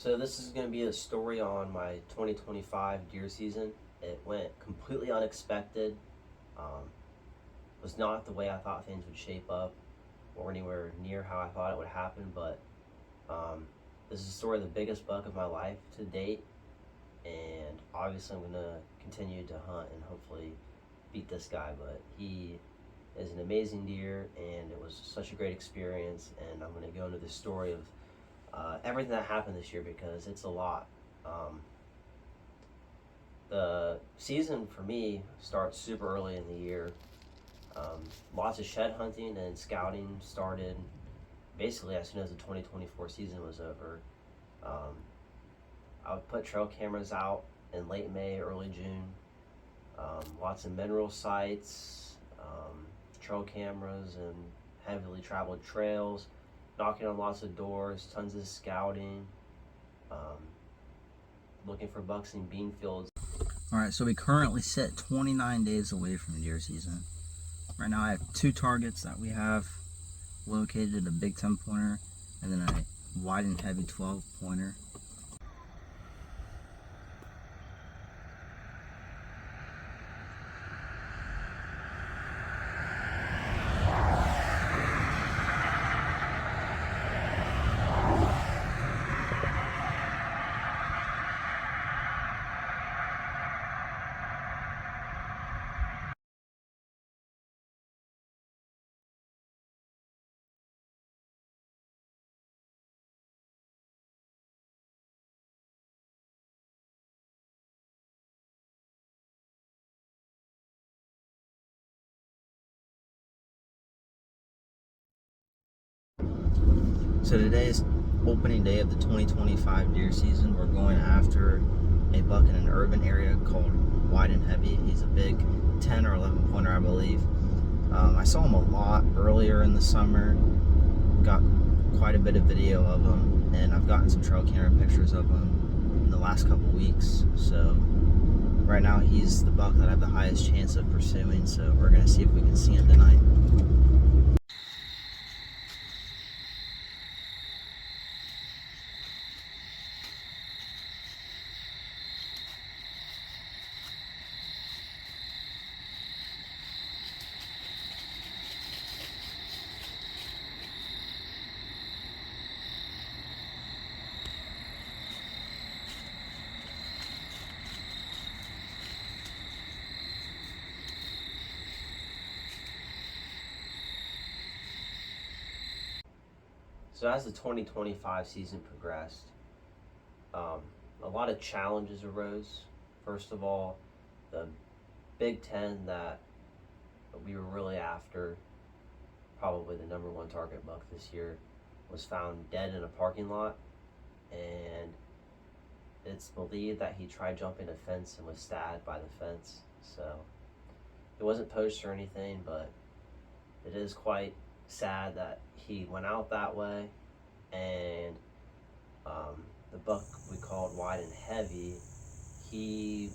So this is going to be a story on my 2025 deer season. It went completely unexpected. Um, was not the way I thought things would shape up or anywhere near how I thought it would happen, but um, this is the story of the biggest buck of my life to date, and obviously I'm going to continue to hunt and hopefully beat this guy, but he is an amazing deer and it was such a great experience, and I'm going to go into the story of everything that happened this year because it's a lot. The season for me starts super early in the year. Lots of shed hunting and scouting started basically as soon as the 2024 season was over. Um, I would put trail cameras out in late May, early June. Lots of mineral sites, trail cameras, and heavily traveled trails, knocking on lots of doors, tons of scouting, looking for bucks in bean fields. Alright, so we currently sit 29 days away from deer season. Right now I have two targets that we have located, a big 10 pointer and then a wide and heavy 12 pointer. So today is opening day of the 2025 deer season. We're going after a buck in an urban area called Wide and Heavy. He's a big 10 or 11 pointer, I believe. I saw him a lot earlier in the summer, got quite a bit of video of him, and I've gotten some trail camera pictures of him in the last couple weeks. So right now he's the buck that I have the highest chance of pursuing, so we're going to see if we can see him tonight. So as the 2025 season progressed, a lot of challenges arose. First of all, the Big Ten that we were really after, probably the number one target buck this year, was found dead in a parking lot, and it's believed that he tried jumping a fence and was stabbed by the fence. So it wasn't poached or anything, but it is quite sad that he went out that way. And the buck we called Wide and Heavy, he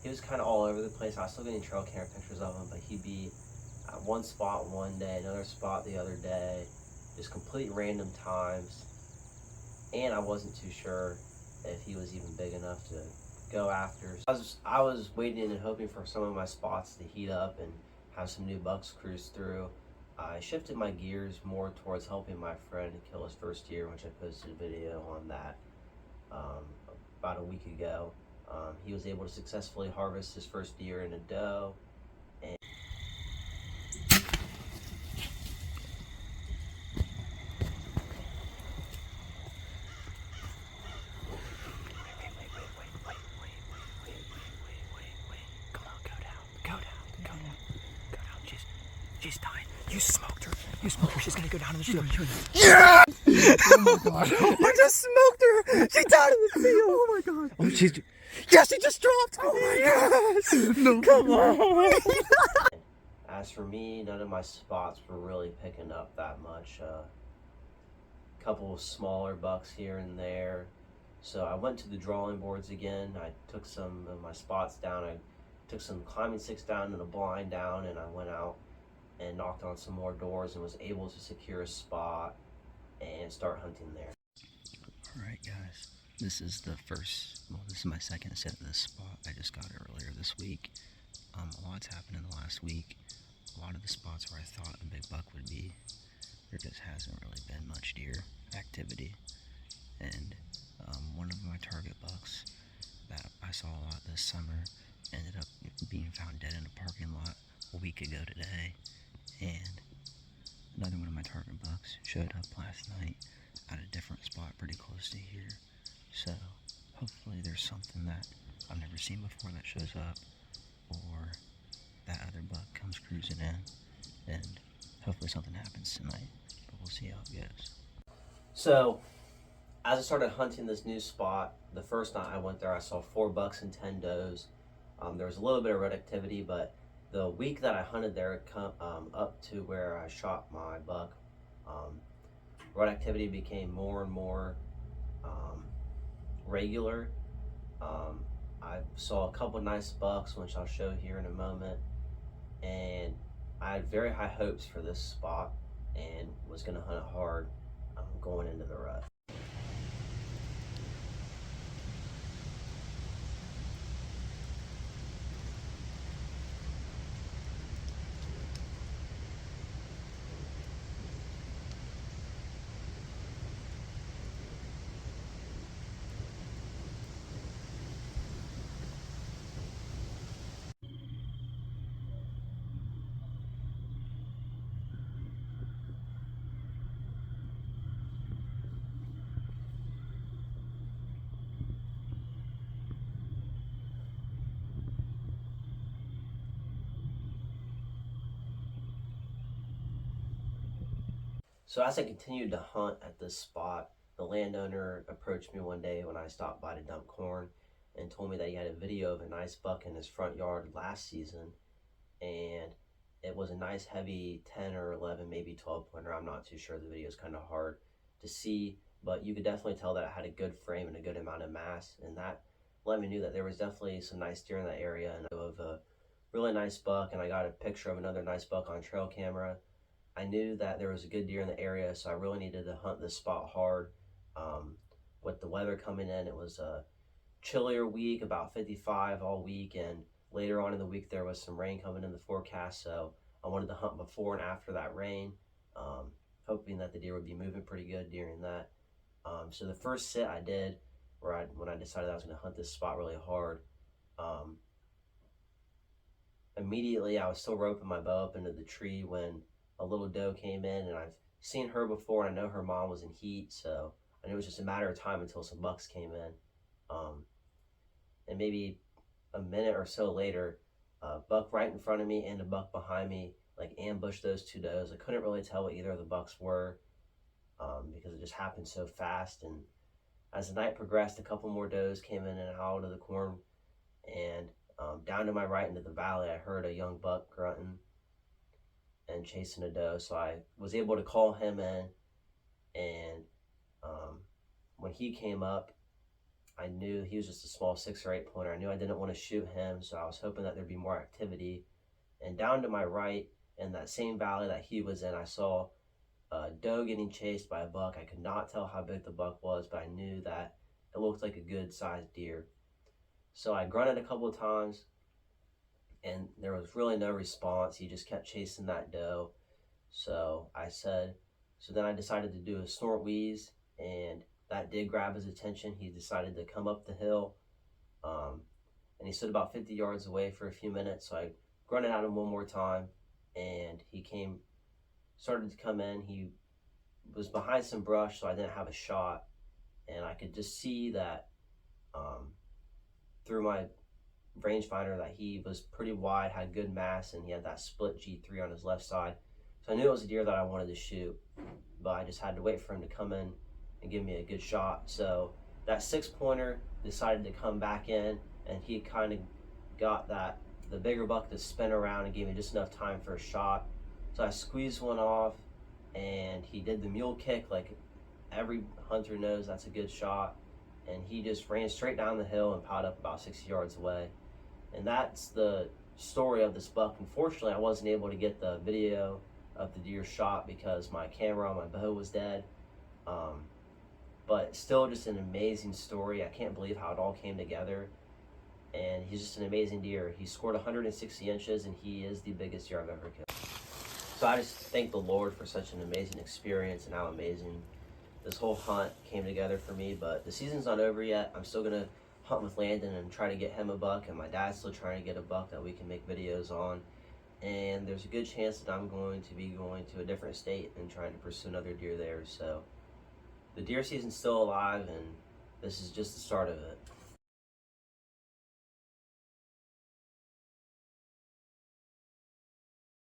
was kind of all over the place. I was still getting trail camera pictures of him, but he'd be at one spot one day, another spot the other day, just complete random times. And I wasn't too sure if he was even big enough to go after. I was waiting and hoping for some of my spots to heat up and have some new bucks cruise through. I shifted my gears more towards helping my friend kill his first deer, which I posted a video on that about a week ago. He was able to successfully harvest his first deer in a doe. And She's dying. You smoked her. You smoked her. She's gonna go down in the field. Yeah! Oh my god. I just smoked her. She's down in the field. Oh my god. Oh, she's. Yes, she just dropped. Oh my yes. No. Come on. as for me, none of my spots were really picking up that much. Couple of smaller bucks here and there. So I went to the drawing boards again. I took some of my spots down. I took some climbing sticks down and a blind down, and I went out and knocked on some more doors and was able to secure a spot and start hunting there. Alright guys, this is the first, well this is my second sit at this spot. I just got it earlier this week. A lot's happened in the last week. A lot of the spots where I thought a big buck would be, there just hasn't really been much deer activity. And one of my target bucks that I saw a lot this summer ended up being found dead in a parking lot a week ago today. And another one of my target bucks showed up last night at a different spot pretty close to here. So hopefully there's something that I've never seen before that shows up, or that other buck comes cruising in, and hopefully something happens tonight, but we'll see how it goes. So, as I started hunting this new spot, the first night I went there, I saw 4 bucks and 10 does. There was a little bit of red activity, but the week that I hunted there, up to where I shot my buck, red activity became more and more regular. I saw a couple nice bucks, which I'll show here in a moment, and I had very high hopes for this spot and was going to hunt it hard going into the rut. So as I continued to hunt at this spot, the landowner approached me one day when I stopped by to dump corn and told me that he had a video of a nice buck in his front yard last season, and it was a nice heavy 10 or 11, maybe 12 pointer. I'm not too sure. The video is kind of hard to see, but you could definitely tell that it had a good frame and a good amount of mass, and that let me know that there was definitely some nice deer in that area, and of a really nice buck. And I got a picture of another nice buck on trail camera. I knew that there was a good deer in the area, so I really needed to hunt this spot hard. With the weather coming in, it was a chillier week, about 55 all week, and later on in the week there was some rain coming in the forecast, so I wanted to hunt before and after that rain, hoping that the deer would be moving pretty good during that. So the first sit I did, when I decided I was going to hunt this spot really hard, immediately I was still roping my bow up into the tree when a little doe came in, and I've seen her before, and I know her mom was in heat, so I knew it was just a matter of time until some bucks came in. And maybe a minute or so later, a buck right in front of me and a buck behind me like ambushed those 2 does. I couldn't really tell what either of the bucks were, because it just happened so fast. And as the night progressed, a couple more does came in and out of the corn, and down to my right into the valley, I heard a young buck grunting and chasing a doe, so I was able to call him in, and when he came up, I knew he was just a small 6 or 8 pointer. I knew I didn't want to shoot him, so I was hoping that there'd be more activity. And down to my right, in that same valley that he was in, I saw a doe getting chased by a buck. I could not tell how big the buck was, but I knew that it looked like a good sized deer. So I grunted a couple of times, and there was really no response. He just kept chasing that doe. So then I decided to do a snort wheeze, and that did grab his attention. He decided to come up the hill, and he stood about 50 yards away for a few minutes. So I grunted at him one more time, and he started to come in. He was behind some brush, so I didn't have a shot, and I could just see that through my rangefinder that he was pretty wide, had good mass, and he had that split G3 on his left side. So I knew it was a deer that I wanted to shoot, but I just had to wait for him to come in and give me a good shot. So that 6 pointer decided to come back in, and he kind of got the bigger buck to spin around and gave me just enough time for a shot. So I squeezed one off, and he did the mule kick like every hunter knows that's a good shot, and he just ran straight down the hill and piled up about 60 yards away. And that's the story of this buck. Unfortunately, I wasn't able to get the video of the deer shot because my camera on my bow was dead. but still just an amazing story. I can't believe how it all came together. And he's just an amazing deer. He scored 160 inches, and he is the biggest deer I've ever killed. So I just thank the Lord for such an amazing experience and how amazing this whole hunt came together for me. But the season's not over yet. I'm still gonna hunt with Landon and try to get him a buck, and my dad's still trying to get a buck that we can make videos on. And there's a good chance that I'm going to be going to a different state and trying to pursue another deer there. So the deer season's still alive, and this is just the start of it.